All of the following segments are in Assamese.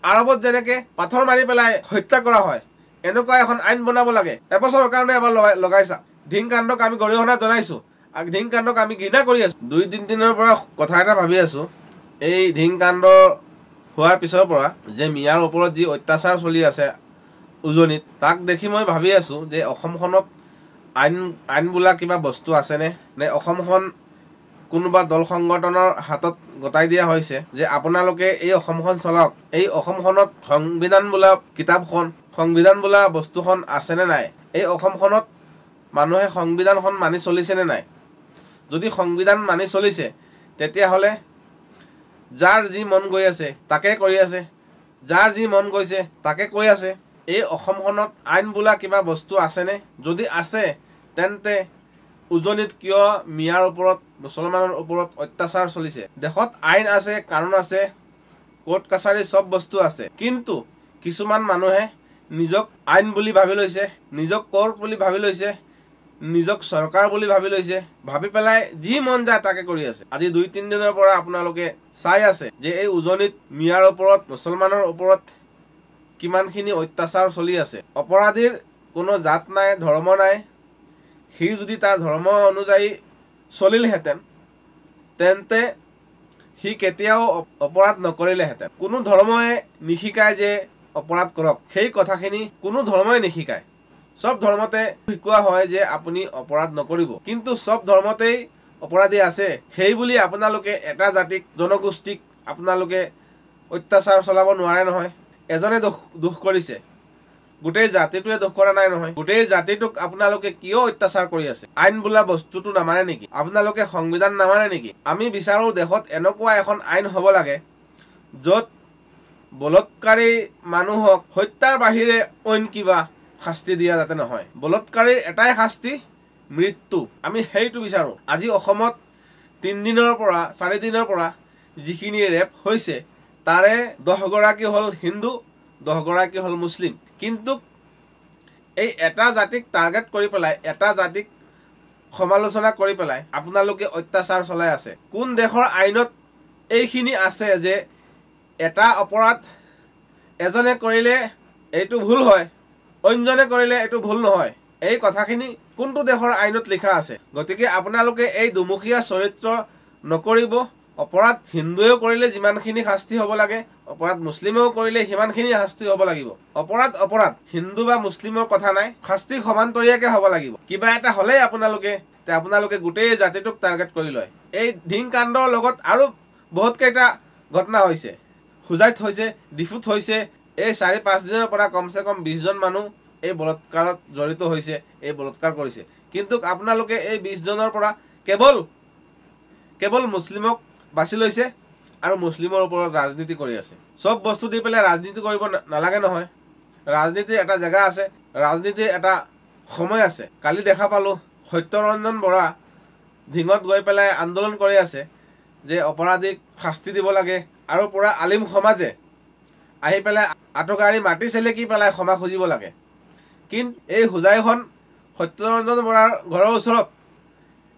আৰবত যেনেকে পাথৰ মাৰি পেলাই হত্যা কৰা হয় এনেকুৱা এখন আইন বনাব লাগে। এবছৰৰ কাৰণে এবাৰ লগাইছা। ধিংকাণ্ডক আমি গৰিহণা জনাইছোঁ, ধিংকাণ্ডক আমি ঘৃণা কৰি আছোঁ। 2-3 দিনৰ পৰা কথা এটা ভাবি আছোঁ, এই ধিংকাণ্ড হোৱাৰ পিছৰ পৰা যে মিয়াৰ ওপৰত যি অত্যাচাৰ চলি আছে উজনিত, তাক দেখি মই ভাবি আছোঁ যে অসমখনত আইন বোলা কিবা বস্তু আছেনে, নে অসমখন কোনোবা দল সংগঠনৰ হাতত গতাই দিয়া হৈছে যে আপোনালোকে এই অসমখন চলাওক। এই অসমখনত সংবিধান বোলা কিতাপখন, সংবিধান বোলা বস্তুখন আছেনে নাই, এই অসমখনত মানুহে সংবিধানখন মানি চলিছেনে নাই। যদি সংবিধান মানি চলিছে তেতিয়াহ'লে যাৰ যি মন গৈ আছে তাকে কৰি আছে, যাৰ যি মন গৈছে তাকে কৈ আছে। এই অসমখনত আইন বোলা কিবা বস্তু আছেনে? যদি আছে তেন্তে উজনিত কিয় মিয়াৰ ওপৰত, মুছলমানৰ ওপৰত অত্যাচাৰ চলিছে? দেশত আইন আছে, কানুন আছে, কোৰ্ট কাছাৰী চব বস্তু আছে, কিন্তু কিছুমান মানুহে নিজক আইন বুলি ভাবি লৈছে, নিজক কোৰ্ট বুলি ভাবি লৈছে, নিজক চৰকাৰ বুলি ভাবি লৈছে, ভাবি পেলাই যি মন যায় তাকে কৰি আছে। আজি 2-3 দিনৰ পৰা আপোনালোকে চাই আছে যে এই উজনিত মিয়াৰ ওপৰত, মুছলমানৰ ওপৰত কিমানখিনি অত্যাচাৰ চলি আছে। অপৰাধীৰ কোনো জাত নাই, ধৰ্ম নাই। সি যদি তাৰ ধৰ্ম অনুযায়ী চলিলহেঁতেন তেন্তে সি কেতিয়াও অপৰাধ নকৰিলেহেঁতেন। কোনো ধৰ্মই নিশিকায় যে অপৰাধ কৰক, সেই কথাখিনি কোনো ধৰ্মই নিশিকায়। চব ধৰ্মতে শিকোৱা হয় যে আপুনি অপৰাধ নকৰিব, কিন্তু চব ধৰ্মতেই অপৰাধী আছে। সেই বুলি আপোনালোকে এটা জাতিক, জনগোষ্ঠীক আপোনালোকে অত্যাচাৰ চলাব নোৱাৰে নহয়। এজনে দোষ কৰিছে, গোটেই জাতিটোৱে দোষ কৰা নাই নহয়। গোটেই জাতিটোক আপোনালোকে কিয় অত্যাচাৰ কৰি আছে? আইন বোলা বস্তুটো নামানে নেকি? আপোনালোকে সংবিধান নামানে নেকি? আমি বিচাৰোঁ দেশত এনেকুৱা এখন আইন হ'ব লাগে য'ত বলৎকাৰী মানুহক হত্যাৰ বাহিৰে অইন কিবা শাস্তি দিয়া যাতে নহয়। বলৎকাৰীৰ এটাই শাস্তি, মৃত্যু। আমি সেইটো বিচাৰোঁ। আজি অসমত 3 দিনৰ পৰা 4 দিনৰ পৰা যিখিনি ৰেপ হৈছে তাৰে 10 গৰাকী হ'ল হিন্দু, 10 গৰাকী হ'ল মুছলিম। কিন্তু এই এটা জাতিক টাৰ্গেট কৰি পেলাই, এটা জাতিক সমালোচনা কৰি পেলাই আপোনালোকে অত্যাচাৰ চলাই আছে। কোন দেশৰ আইনত এইখিনি আছে যে এটা অপৰাধ এজনে কৰিলে এইটো ভুল হয়, অইনজনে কৰিলে এইটো ভুল নহয়? এই কথাখিনি কোনটো দেশৰ আইনত লিখা আছে? গতিকে আপোনালোকে এই দুমুখীয়া চৰিত্ৰ নকৰিব। অপৰাধ হিন্দুৱেও কৰিলে যিমানখিনি শাস্তি হ'ব লাগে, অপৰাধ মুছলিমেও কৰিলে সিমানখিনি শাস্তি হ'ব লাগিব। অপৰাধ হিন্দু বা মুছলিমৰ কথা নাই, শাস্তি সমান্তৰীয়াকৈ হ'ব লাগিব। কিবা এটা হ'লেই আপোনালোকে গোটেই জাতিটোক টাৰ্গেট কৰি লয়। এই ধিংকাণ্ডৰ লগত আৰু বহুত কেইটা ঘটনা হৈছে, হোজাইত হৈছে, ডিফুত হৈছে। এই 4-5 দিনৰ পৰা কমচে কম 20 জন মানুহ এই বলৎকাৰত জড়িত হৈছে, এই বলৎকাৰ কৰিছে। কিন্তু আপোনালোকে এই 20 জনৰ পৰা কেৱল মুছলিমক বাছি লৈছে আৰু মুছলিমৰ ওপৰত ৰাজনীতি কৰি আছে। চব বস্তু দি পেলাই ৰাজনীতি কৰিব নালাগে নহয়। ৰাজনীতিৰ এটা জেগা আছে, ৰাজনীতিৰ এটা সময় আছে। কালি দেখা পালোঁ সত্যৰঞ্জন বৰা ধিঙত গৈ পেলাই আন্দোলন কৰি আছে যে অপৰাধীক শাস্তি দিব লাগে, আৰু পুৰা আলিম সমাজে আহি পেলাই আঁঠুকাঢ়ি মাটি চেলেকি পেলাই ক্ষমা খুজিব লাগে। কিন্তু এই হোজাইখন সত্যৰঞ্জন বৰাৰ ঘৰৰ ওচৰত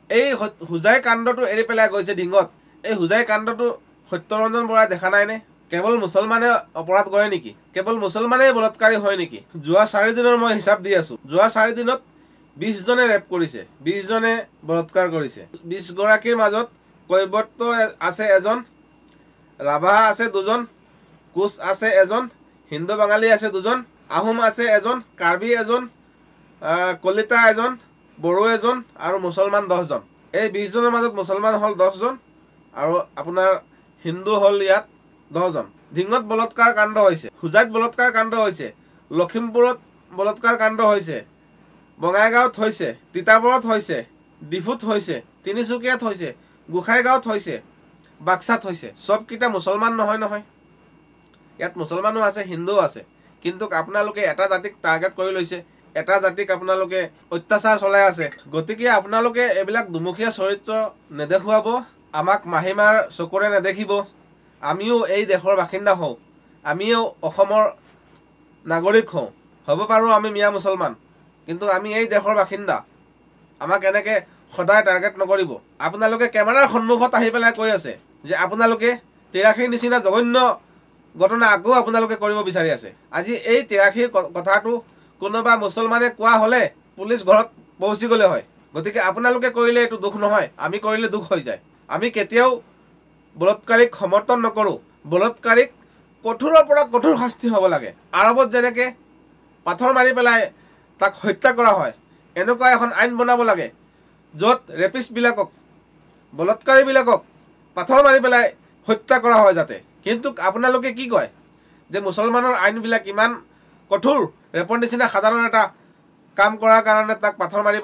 এই হোজাই কাণ্ডটো এৰি পেলাই গৈছে ধিঙত। এই হোজাই কাণ্ডটো সত্যৰঞ্জন বৰাই দেখা নাইনে? কেৱল মুছলমানে অপৰাধ কৰে নেকি? কেৱল মুছলমানেই বলৎকাৰী হয় নেকি? যোৱা 4 দিনৰ মই হিচাপ দি আছোঁ, যোৱা 4 দিনত 20 জনে ৰেপ কৰিছে, 20 জনে বলৎকাৰ কৰিছে। 20 গৰাকীৰ মাজত কৈবৰ্ত আছে এজন, ৰাভা আছে 2 জন, কোচ আছে 1 জন, হিন্দু বাঙালী আছে 2 জন, আহোম আছে 1 জন, কাৰ্বি 1 জন, কলিতা 1 জন, বড়ো 1 জন আৰু মুছলমান 10 জন। এই 20 জনৰ মাজত মুছলমান হ'ল 10 জন আৰু আপোনাৰ হিন্দু হ'ল ইয়াত 10 জন। ধিঙত বলৎকাৰ কাণ্ড হৈছে, হোজাইত বলৎকাৰ কাণ্ড হৈছে, লখিমপুৰত বলৎকাৰ কাণ্ড হৈছে, বঙাইগাঁৱত হৈছে, তিতাবৰত হৈছে, ডিফুত হৈছে, তিনিচুকীয়াত হৈছে, গোসাইগাঁৱত হৈছে, বাক্সাত হৈছে। চবকেইটা মুছলমান নহয়। ইয়াত মুছলমানো আছে, হিন্দুও আছে। কিন্তু আপোনালোকে এটা জাতিক টাৰ্গেট কৰি লৈছে, এটা জাতিক আপোনালোকে অত্যাচাৰ চলাই আছে। গতিকে আপোনালোকে এইবিলাক দুমুখীয়া চৰিত্ৰ নেদেখুৱাব, আমাক মাহিমাৰ চকুৰে নেদেখিব। আমিও এই দেশৰ বাসিন্দা হওঁ, আমিও অসমৰ নাগৰিক হওঁ। হ'ব পাৰোঁ আমি মিয়া মুছলমান, কিন্তু আমি এই দেশৰ বাসিন্দা। আমাক এনেকৈ সদায় টাৰ্গেট নকৰিব। আপোনালোকে কেমেৰাৰ সন্মুখত আহি পেলাই কৈ আছে যে আপোনালোকে 83 নিচিনা জঘন্য ঘটনা আকৌ আপোনালোকে কৰিব বিচাৰি আছে। আজি এই 83 কথাটো কোনোবা মুছলমানে কোৱা হ'লে পুলিচ ঘৰত পहुঁচি গ'লে হয়। গতিকে আপোনালোকে কৰিলে এইটো দুখ নহয়, আমি কৰিলে দুখ হৈ যায়। আমি কেতিয়াও বলৎকাৰীক সমৰ্থন নকৰোঁ। বলৎকাৰীক কঠোৰৰ পৰা কঠোৰ শাস্তি হ'ব লাগে। আৰৱত যেনেকৈ পাথৰ মাৰি পেলাই তাক হত্যা কৰা হয়, এনেকুৱা এখন আইন বনাব লাগে য'ত ৰেপিষ্টবিলাকক, বলৎকাৰীবিলাকক পাথৰ মাৰি পেলাই হত্যা কৰা হয় যাতে। কিন্তু আপোনালোকে কি কয় যে মুছলমানৰ আইনবিলাক ইমান কঠোৰ, ৰেপৰ নিচিনা সাধাৰণ এটা কাম কৰাৰ কাৰণে তাক পাথৰ মাৰি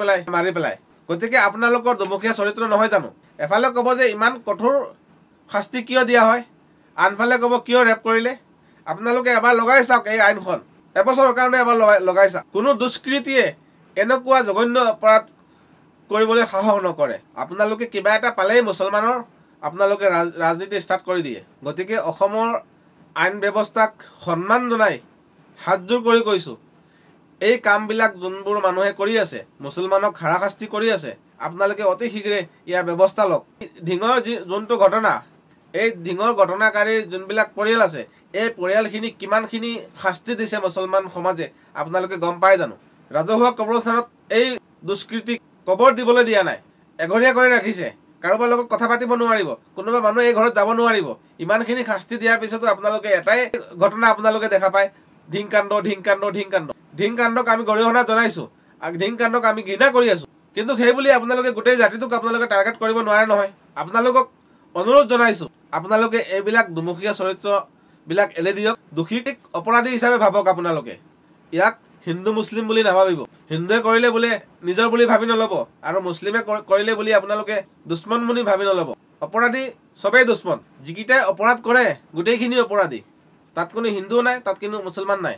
পেলাই। গতিকে আপোনালোকৰ দুমুখীয়া চৰিত্ৰ নহয় জানো? এফালে ক'ব যে ইমান কঠোৰ শাস্তি কিয় দিয়া হয়, আনফালে ক'ব কিয় ৰেপ কৰিলে। আপোনালোকে এবাৰ লগাই চাওক এই আইনখন, এবছৰৰ কাৰণে এবাৰ লগাই চাওক। কোনো দুষ্কৃতিয়ে এনেকুৱা জঘন্য অপৰাধ কৰিবলৈ সাহস নকৰে। আপোনালোকে কিবা এটা পালেই মুছলমানৰ আপোনালোকে ৰাজনীতি ষ্টাৰ্ট কৰি দিয়ে। গতিকে অসমৰ আইন ব্যৱস্থাক সন্মান জনাই হাতযোৰ কৰি কৈছোঁ, এই কামবিলাক যোনবোৰ মানুহে কৰি আছে, মুছলমানক হাৰাশাস্তি কৰি আছে, আপোনালোকে অতি শীঘ্ৰে ইয়াৰ ব্যৱস্থা লওক। ধিঙৰ যোনটো ঘটনা, এই ধিঙৰ ঘটনাকাৰীৰ যোনবিলাক পৰিয়াল আছে, এই পৰিয়ালখিনিক কিমানখিনি শাস্তি দিছে মুছলমান সমাজে আপোনালোকে গম পায় জানো? ৰাজহুৱা কবৰস্থানত এই দুষ্কৃতিক কবৰ দিবলৈ দিয়া নাই, এঘৰীয়া কৰি ৰাখিছে। কাৰোবাৰ লগত কথা পাতিব নোৱাৰিব, কোনোবা মানুহ এই ঘৰত যাব নোৱাৰিব। ইমানখিনি শাস্তি দিয়াৰ পিছতো আপোনালোকে এটাই ঘটনা আপোনালোকে দেখা পায়, ধিংকাণ্ডক আমি গৰিহণা জনাইছোঁ, ধিংকাণ্ডক আমি ঘৃণা কৰি আছোঁ। কিন্তু সেই বুলি আপোনালোকে গোটেই জাতিটোক আপোনালোকে টাৰ্গেট কৰিব নোৱাৰে নহয়। আপোনালোকক অনুৰোধ জনাইছোঁ, আপোনালোকে এইবিলাক দুমুখীয়া চৰিত্ৰবিলাক এৰি দিয়ক। দোষীক অপৰাধী হিচাপে ভাবক আপোনালোকে। ইয়াক হিন্দু মুছলিম বুলি নাভাবিব। হিন্দুৱে কৰিলে বোলে নিজৰ বুলি ভাবি নল'ব, আৰু মুছলিমে কৰিলে বুলি আপোনালোকে দুশ্মন বুলি ভাবি নল'ব। অপৰাধী চবেই দুশ্মন। যিকেইটাই অপৰাধ কৰে গোটেইখিনি অপৰাধী। তাত কোনো হিন্দুও নাই, তাত কোনো মুছলমান নাই।